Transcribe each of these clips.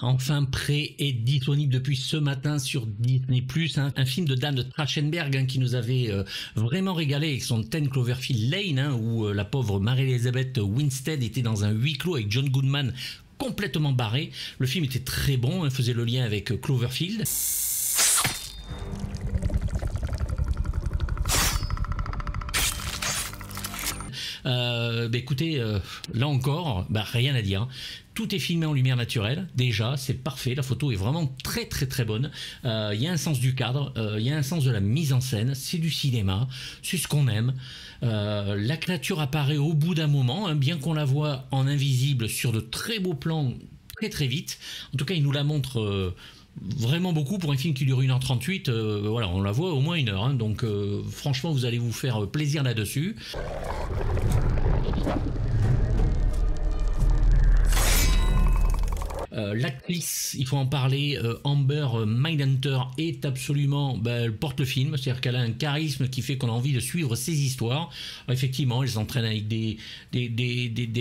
Enfin prêt et disponible depuis ce matin sur Disney+, un film de Dan Trachtenberg qui nous avait vraiment régalé avec son 10 Cloverfield Lane, où la pauvre Mary-Elizabeth Winstead était dans un huis clos avec John Goodman complètement barré. Le film était très bon, faisait le lien avec Cloverfield. Écoutez, là encore, rien à dire. Tout est filmé en lumière naturelle, déjà, c'est parfait, la photo est vraiment très très très bonne. Il y a un sens du cadre, il y a un sens de la mise en scène, c'est du cinéma, c'est ce qu'on aime. La créature apparaît au bout d'un moment, bien qu'on la voit en invisible sur de très beaux plans très très vite. En tout cas, il nous la montre vraiment beaucoup pour un film qui dure 1h38. Voilà, on la voit au moins 1 heure, donc franchement, vous allez vous faire plaisir là-dessus. L'actrice, il faut en parler, Amber Mindhunter est absolument, elle porte le film, c'est-à-dire qu'elle a un charisme qui fait qu'on a envie de suivre ses histoires. Alors, effectivement, elle s'entraîne avec des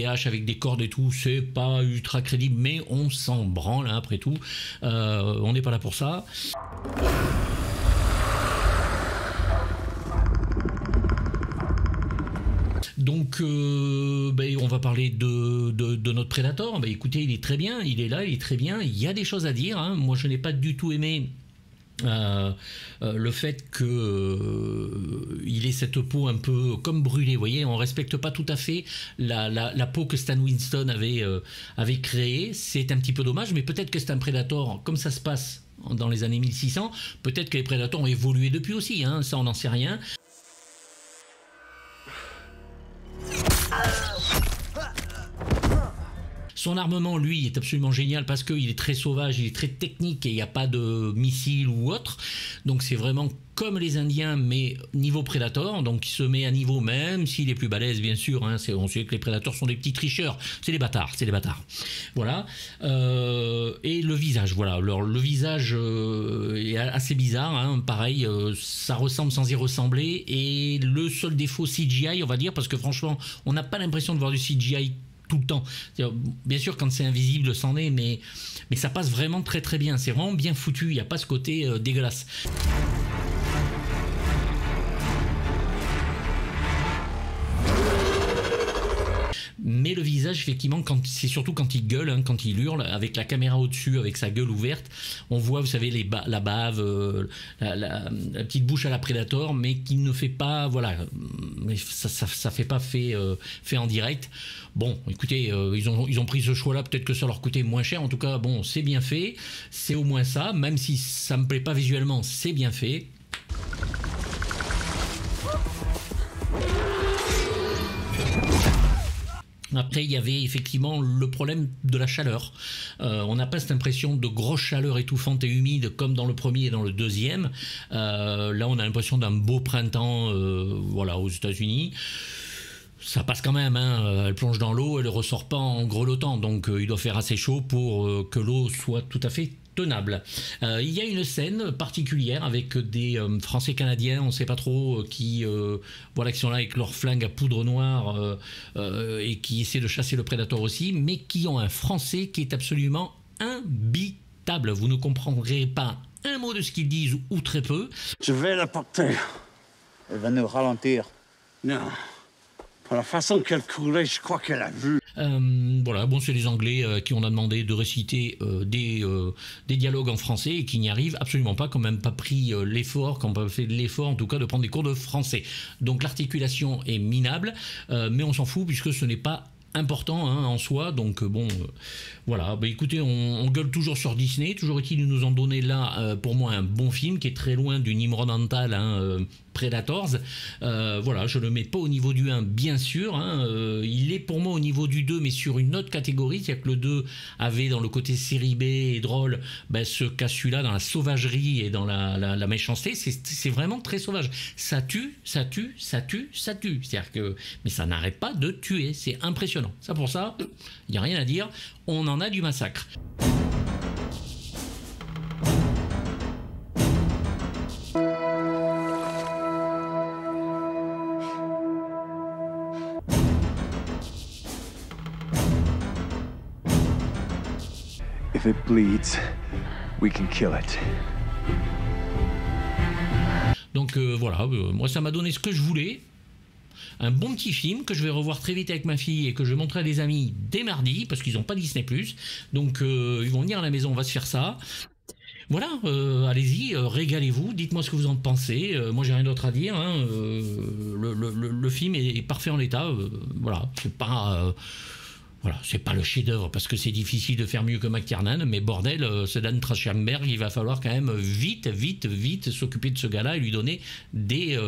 haches, avec des cordes et tout, c'est pas ultra crédible, mais on s'en branle après tout, on n'est pas là pour ça. Donc, on va parler de notre Predator. Écoutez, il est très bien, il est là, il est très bien. Il y a des choses à dire. Moi, je n'ai pas du tout aimé le fait qu'il ait cette peau un peu comme brûlée. Vous voyez, on respecte pas tout à fait la peau que Stan Winston avait créée. C'est un petit peu dommage, mais peut-être que c'est un Predator, comme ça se passe dans les années 1600, peut-être que les Predators ont évolué depuis aussi, ça on n'en sait rien. Son armement, lui, est absolument génial parce qu'il est très sauvage, il est très technique et il n'y a pas de missiles ou autre. Donc c'est vraiment comme les Indiens, mais niveau Predator. Donc il se met à niveau, même s'il est plus balèze, bien sûr. On sait que les Predators sont des petits tricheurs. C'est des bâtards, c'est des bâtards. Voilà. Et le visage, voilà. Alors, le visage est assez bizarre. Pareil, ça ressemble sans y ressembler. Et le seul défaut CGI, on va dire, parce que franchement, on n'a pas l'impression de voir du CGI tout le temps. Bien sûr, quand c'est invisible, c'en est, mais ça passe vraiment très très bien. C'est vraiment bien foutu, il n'y a pas ce côté dégueulasse. Mais le visage, effectivement, c'est surtout quand il gueule, quand il hurle, avec la caméra au-dessus, avec sa gueule ouverte, on voit, vous savez, la bave, la petite bouche à la Predator, mais qui ne fait pas, voilà, mais ça fait pas fait en direct. Bon, écoutez, ils ont pris ce choix-là, peut-être que ça leur coûtait moins cher. En tout cas, bon, c'est bien fait, c'est au moins ça, même si ça me plaît pas visuellement, c'est bien fait. Après, il y avait effectivement le problème de la chaleur. On n'a pas cette impression de grosse chaleur étouffante et humide comme dans le premier et dans le deuxième. Là, on a l'impression d'un beau printemps aux États-Unis. Ça passe quand même, elle plonge dans l'eau, elle ne ressort pas en grelottant, donc il doit faire assez chaud pour que l'eau soit tout à fait tenable. Il y a une scène particulière avec des Français canadiens, on ne sait pas trop, qui sont là avec leurs flingues à poudre noire et qui essaient de chasser le Predator aussi, mais qui ont un Français qui est absolument imbitable. Vous ne comprendrez pas un mot de ce qu'ils disent ou très peu. Je vais la porter. Elle va nous ralentir. Non. Pour la façon qu'elle courait, je crois qu'elle a vu. C'est les Anglais qui on a demandé de réciter des dialogues en français et qui n'y arrivent absolument pas, qui n'ont même pas pris l'effort, qui n'ont pas fait l'effort en tout cas de prendre des cours de français. Donc l'articulation est minable, mais on s'en fout puisque ce n'est pas important en soi, donc voilà. Écoutez, on gueule toujours sur Disney, toujours est-il de nous en donner là pour moi un bon film qui est très loin du Nimroddental Predators. Je le mets pas au niveau du 1 bien sûr, il est pour moi au niveau du 2 mais sur une autre catégorie, c'est-à-dire que le 2 avait dans le côté série B et drôle ce qu'a celui-là dans la sauvagerie et dans la méchanceté, c'est vraiment très sauvage, ça tue, c'est-à-dire que mais ça n'arrête pas de tuer, c'est impressionnant. Ça pour ça, il n'y a rien à dire, on en a du massacre. If it bleeds, we can kill it. Donc voilà, moi ça m'a donné ce que je voulais. Un bon petit film que je vais revoir très vite avec ma fille et que je vais montrer à des amis dès mardi parce qu'ils n'ont pas Disney+. Donc ils vont venir à la maison, on va se faire ça. Voilà, allez-y, régalez-vous, dites-moi ce que vous en pensez. Moi j'ai rien d'autre à dire. Hein, le film est parfait en l'état. Voilà, c'est pas... Voilà, c'est pas le chef-d'œuvre parce que c'est difficile de faire mieux que McTiernan, mais bordel, c'est Dan Trachtenberg, il va falloir quand même vite s'occuper de ce gars-là et lui donner des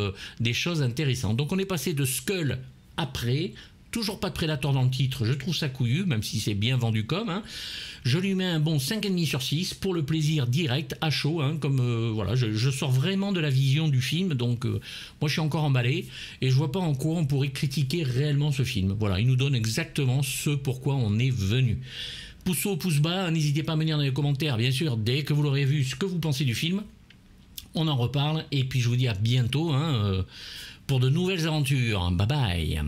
choses intéressantes. Donc on est passé de Skull après, toujours pas de Predator dans le titre, je trouve ça couillu, même si c'est bien vendu comme. Hein. Je lui mets un bon 5,5 sur 6 pour le plaisir direct, à chaud, hein, comme voilà, je sors vraiment de la vision du film, donc moi je suis encore emballé et je vois pas en quoi on pourrait critiquer réellement ce film. Voilà, il nous donne exactement ce pourquoi on est venu. Pouce haut, pouce bas, n'hésitez pas à me dire dans les commentaires, bien sûr, dès que vous l'aurez vu, ce que vous pensez du film. On en reparle et puis je vous dis à bientôt hein, pour de nouvelles aventures. Bye bye.